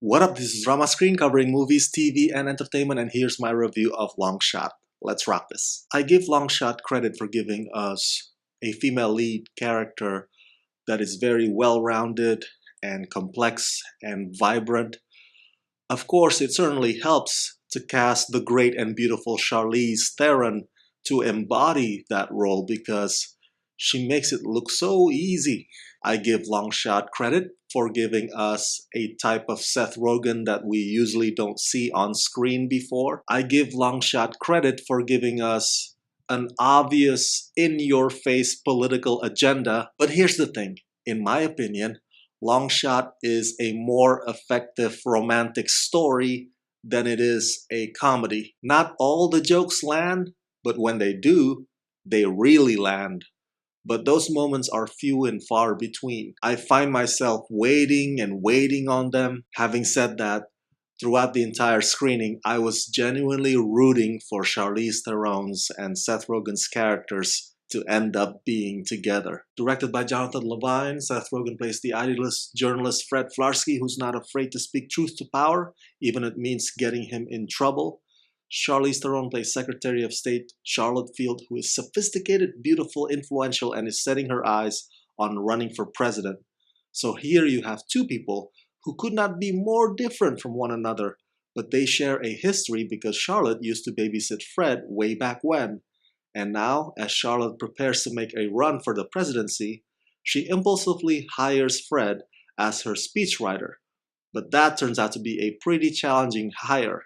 What up, this is Rama Screen covering movies, TV, and entertainment, and here's my review of Long Shot. Let's rock this. I give Long Shot credit for giving us a female lead character that is very well-rounded and complex and vibrant. Of course, it certainly helps to cast the great and beautiful Charlize Theron to embody that role because she makes it look so easy. I give Long Shot credit for giving us a type of Seth Rogen that we usually don't see on screen before. I give Long Shot credit for giving us an obvious, in-your-face political agenda. But here's the thing, in my opinion, Long Shot is a more effective romantic story than it is a comedy. Not all the jokes land, but when they do, they really land. But those moments are few and far between. I find myself waiting and waiting on them. Having said that, throughout the entire screening, I was genuinely rooting for Charlize Theron's and Seth Rogen's characters to end up being together. Directed by Jonathan Levine, Seth Rogen plays the idealist journalist Fred Flarsky, who's not afraid to speak truth to power, even if it means getting him in trouble. Charlize Theron plays Secretary of State Charlotte Field, who is sophisticated, beautiful, influential, and is setting her eyes on running for president. So here you have two people who could not be more different from one another, but they share a history because Charlotte used to babysit Fred way back when. And now, as Charlotte prepares to make a run for the presidency, she impulsively hires Fred as her speechwriter. But that turns out to be a pretty challenging hire,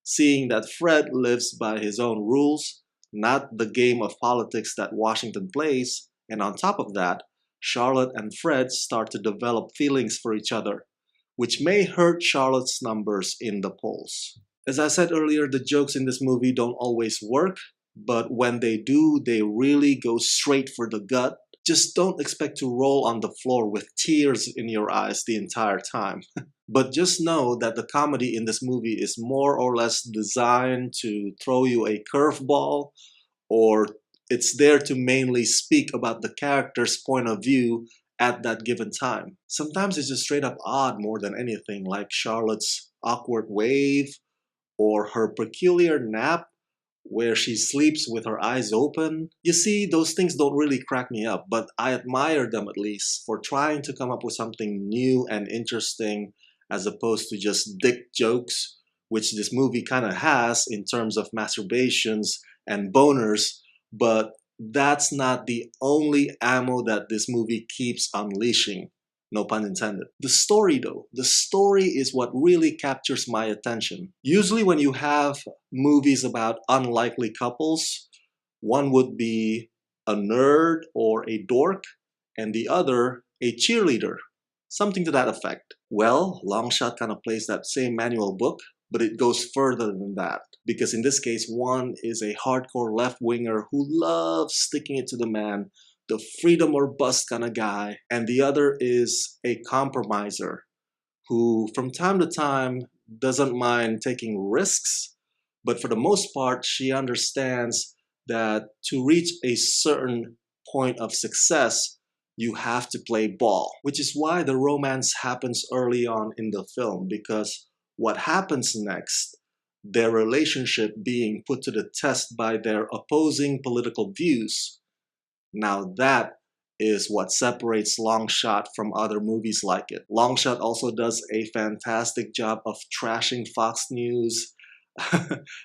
seeing that Fred lives by his own rules, not the game of politics that Washington plays, and on top of that, Charlotte and Fred start to develop feelings for each other, which may hurt Charlotte's numbers in the polls. As I said earlier, the jokes in this movie don't always work, but when they do, they really go straight for the gut. Just don't expect to roll on the floor with tears in your eyes the entire time. But just know that the comedy in this movie is more or less designed to throw you a curveball, or it's there to mainly speak about the character's point of view at that given time. Sometimes it's just straight up odd more than anything, like Charlotte's awkward wave or her peculiar nap where she sleeps with her eyes open. You see, those things don't really crack me up, but I admire them at least for trying to come up with something new and interesting as opposed to just dick jokes, which this movie kind of has in terms of masturbations and boners, but that's not the only ammo that this movie keeps unleashing. No pun intended. The story though, the story is what really captures my attention. Usually when you have movies about unlikely couples, one would be a nerd or a dork, and the other a cheerleader. Something to that effect. Well, Long Shot kind of plays that same manual book, but it goes further than that. Because in this case, one is a hardcore left-winger who loves sticking it to the man, the freedom or bust kind of guy, and the other is a compromiser who from time to time doesn't mind taking risks, but for the most part she understands that to reach a certain point of success you have to play ball, which is why the romance happens early on in the film, because what happens next, their relationship being put to the test by their opposing political views, now that is what separates Long Shot from other movies like it. Long Shot also does a fantastic job of trashing Fox News.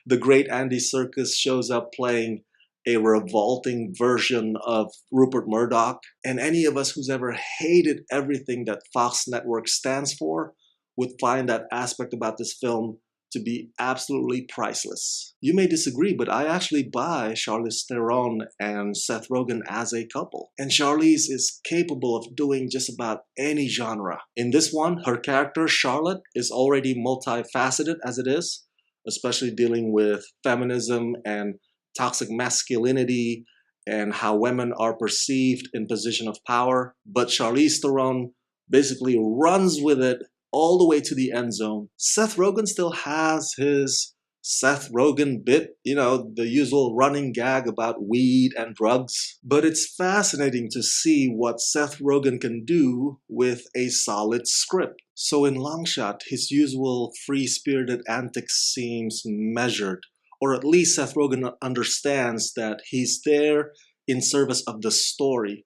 The great Andy Serkis shows up playing a revolting version of Rupert Murdoch. And any of us who's ever hated everything that Fox Network stands for would find that aspect about this film to be absolutely priceless. You may disagree, but I actually buy Charlize Theron and Seth Rogen as a couple. And Charlize is capable of doing just about any genre. In this one, her character, Charlotte, is already multifaceted as it is, especially dealing with feminism and toxic masculinity and how women are perceived in position of power. But Charlize Theron basically runs with it all the way to the end zone. Seth Rogen still has his Seth Rogen bit, the usual running gag about weed and drugs. But it's fascinating to see what Seth Rogen can do with a solid script. So in Longshot, his usual free-spirited antics seems measured, or at least Seth Rogen understands that he's there in service of the story,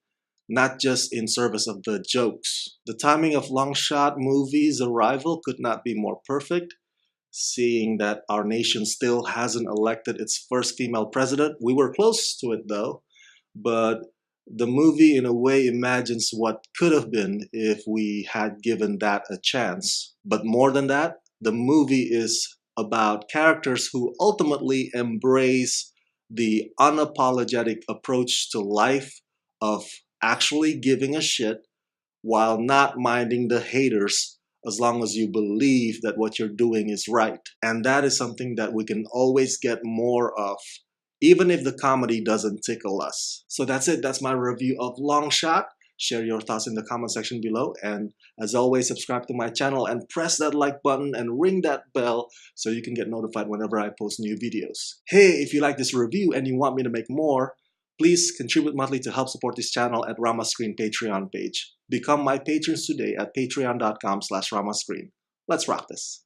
not just in service of the jokes. The timing of Longshot movie's arrival could not be more perfect. Seeing that our nation still hasn't elected its first female president. We were close to it though, but the movie in a way imagines what could have been if we had given that a chance. But more than that, the movie is about characters who ultimately embrace the unapologetic approach to life of actually giving a shit while not minding the haters, as long as you believe that what you're doing is right. And that is something that we can always get more of, even if the comedy doesn't tickle us. So that's it. That's my review of Longshot. Share your thoughts in the comment section below. And as always, subscribe to my channel and press that like button and ring that bell so you can get notified whenever I post new videos. Hey, if you like this review and you want me to make more, please contribute monthly to help support this channel at Ramascreen Patreon page. Become my patrons today at patreon.com/Ramascreen. Let's rock this.